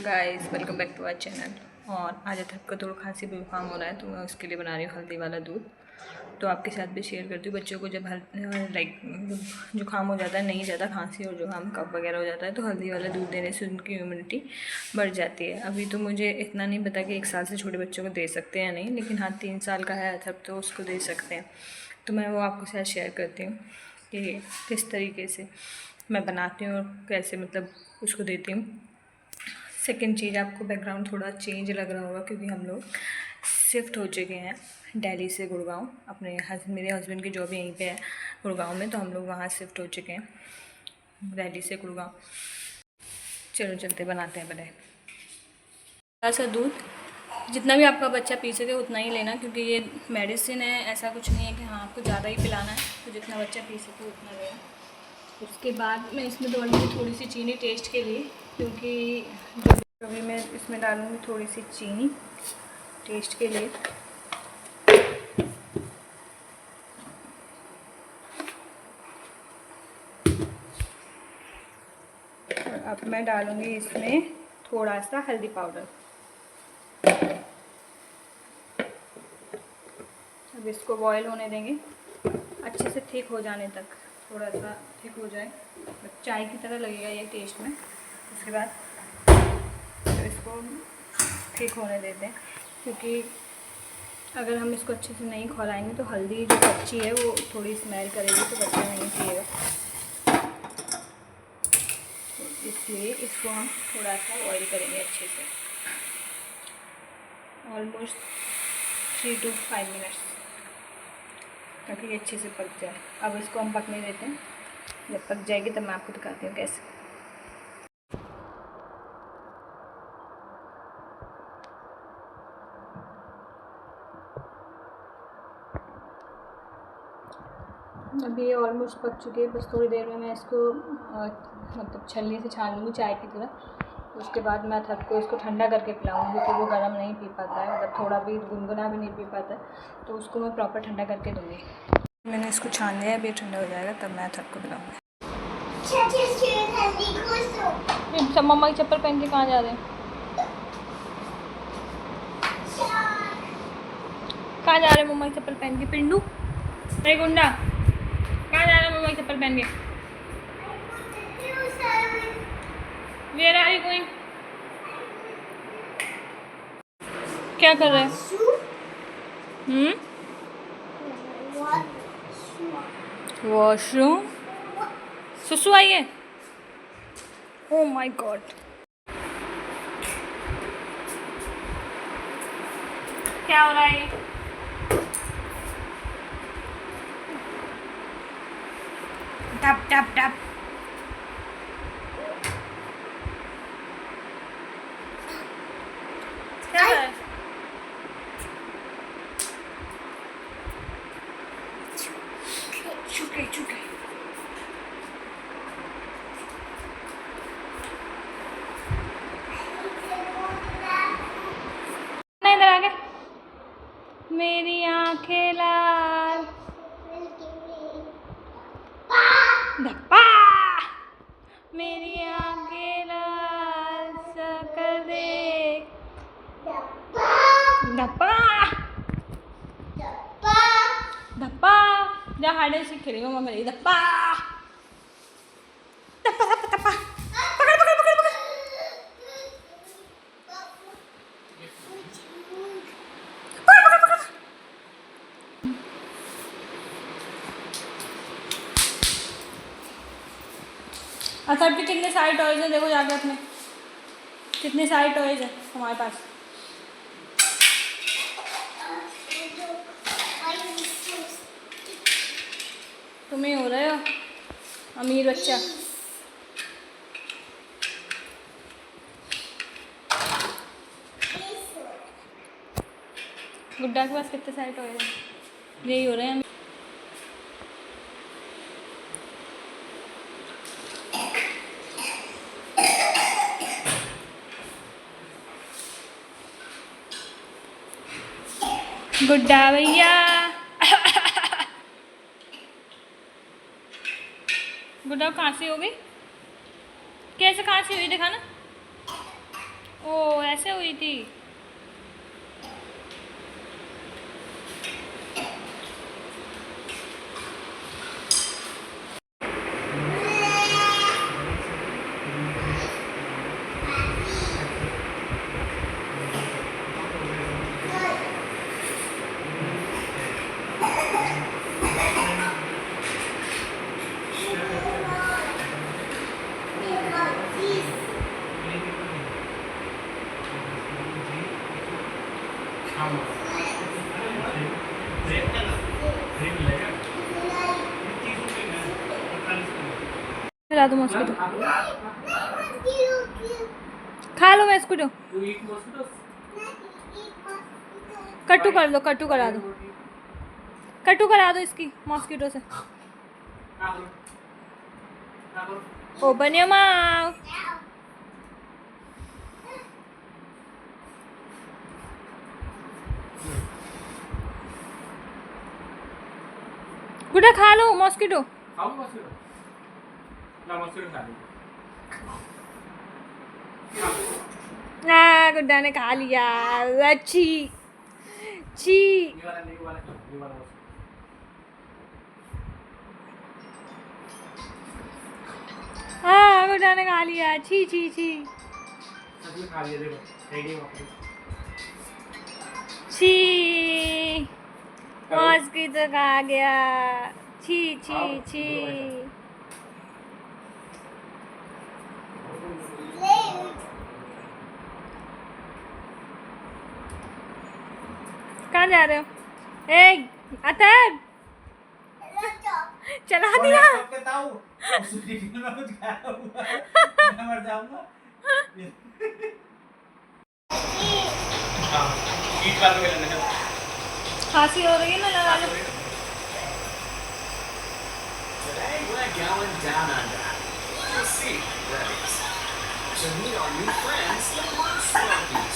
Guys welcome back to our channel. और आज अथर्व को थोड़ा खांसी जुकाम हो रहा है, तो मैं उसके लिए बना रही हूँ हल्दी वाला दूध। तो आपके साथ भी शेयर करती हूँ। बच्चों को जब जुकाम हो जाता है, नहीं ज़्यादा खांसी और जुकाम कफ वगैरह हो जाता है, तो हल्दी वाला दूध देने से उनकी इम्यूनिटी बढ़ जाती है। अभी तो मुझे इतना नहीं पता कि 1 साल से छोटे बच्चों को दे सकते हैं या नहीं, लेकिन हाँ 3 साल का है अथर्व तो उसको दे सकते हैं। तो मैं वो आपके साथ शेयर करती हूँ कि किस तरीके से मैं बनाती हूँ और कैसे उसको देती हूँ। सेकेंड चीज़, आपको बैकग्राउंड थोड़ा चेंज लग रहा होगा क्योंकि हम लोग शिफ्ट हो चुके हैं दिल्ली से गुड़गांव। मेरे हस्बैंड की जॉब यहीं पे है गुड़गांव में, तो हम लोग वहाँ शिफ्ट हो चुके हैं दिल्ली से गुड़गांव। चलो चलते बनाते हैं। पहले थोड़ा सा दूध, जितना भी आपका बच्चा पी सके उतना ही लेना, क्योंकि ये मेडिसिन है। ऐसा कुछ नहीं है कि हाँ आपको ज़्यादा ही पिलाना है, तो जितना बच्चा पी सके उतना लेना। उसके बाद मैं इसमें डालूँगी थोड़ी सी चीनी टेस्ट के लिए, क्योंकि अभी मैं इसमें डालूँगी थोड़ी सी चीनी टेस्ट के लिए। और अब मैं डालूँगी इसमें थोड़ा सा हल्दी पाउडर। अब इसको बॉईल होने देंगे अच्छे से, थिक हो जाने तक। थोड़ा सा थिक हो जाए, चाय की तरह लगेगा ये टेस्ट में। उसके बाद तो इसको थिक होने देते हैं, क्योंकि अगर हम इसको अच्छे से नहीं खौलाएंगे तो हल्दी जो कच्ची है वो थोड़ी स्मेल करेगी, तो बच्चा नहीं पिएगा। तो इसलिए इसको हम थोड़ा सा बॉईल करेंगे अच्छे से, ऑलमोस्ट 3 to 5 मिनट्स, ताकि ये अच्छे से पक जाए। अब इसको हम पकने देते हैं, जब पक जाएगी तब मैं आपको दिखाती हूँ कैसे। अभी ये ऑलमोस्ट पक चुकी है। बस थोड़ी देर में मैं इसको छलनी से छान लूँगी चाय की तरह। उसके बाद मैं अथर्व को इसको ठंडा करके पिलाऊँगी, क्योंकि वो गर्म नहीं पी पाता है, थोड़ा भी गुनगुना भी नहीं पी पाता है, तो उसको मैं प्रॉपर ठंडा करके दूँगी। मैंने इसको छान लिया, अभी ठंडा हो जाएगा तब मैं अथर्व को पिलाऊँगी। सब मम्मा की चप्पल पहन के कहाँ जा रहे हैं? कहाँ जा रहे हैं मम्मा की चप्पल पहन के? पिंडू, अरे गुंडा, कहाँ जा रहे हैं मम्मा की चप्पल पहन के? Where are you going? क्या कर रहे हैं? वॉशरूम? सुसु आई है? Oh my God. क्या हो रहा है? टप टप टप। क्या है? चुके इधर आगे। मेरी आंखें लाल धप्पा, मेरी आंखें लाल कर दे धप्पा धप्पा। जा हाइड एंड सीक खेलेंगे मम्मा मेरी। धप्पा धप्पा धप्पा धप्पा। पकड़ पकड़ पकड़ पकड़। अथर्व के कितने सारे टॉयज हैं, देखो जाके अपने कितने सारे टॉयज हैं हमारे पास। तुम ही हो रहे हो अमीर बच्चा। गुड्डा के पास कितने सारे टॉयज हैं, यही हो रहे हैं। गुड्डा भैया गुड्डा खांसी हो गई? कैसे खांसी हुई, दिखाना। गई थी। खिला दो मॉस्किटो, खा लो मॉस्किटो, कट्टू कर दो, कट्टू करा दो, कट्टू करा दो इसकी मॉस्किटो से। Open your mouth. गुड्डा खा लो मॉस्किटो। गुड्डा ने खा लिया। अच्छी छी। हाँ गुड्डा ने खा लिया। छी छी छी छी। मॉस्किटो खा गया। छी छी छी। कहाँ जा रहे हो? ए अतर चला दिया। खांसी हो रही है ना, लगा लो। Today we're going down under. You'll see, Reddings. To meet our new friends, the Lunch Monkeys.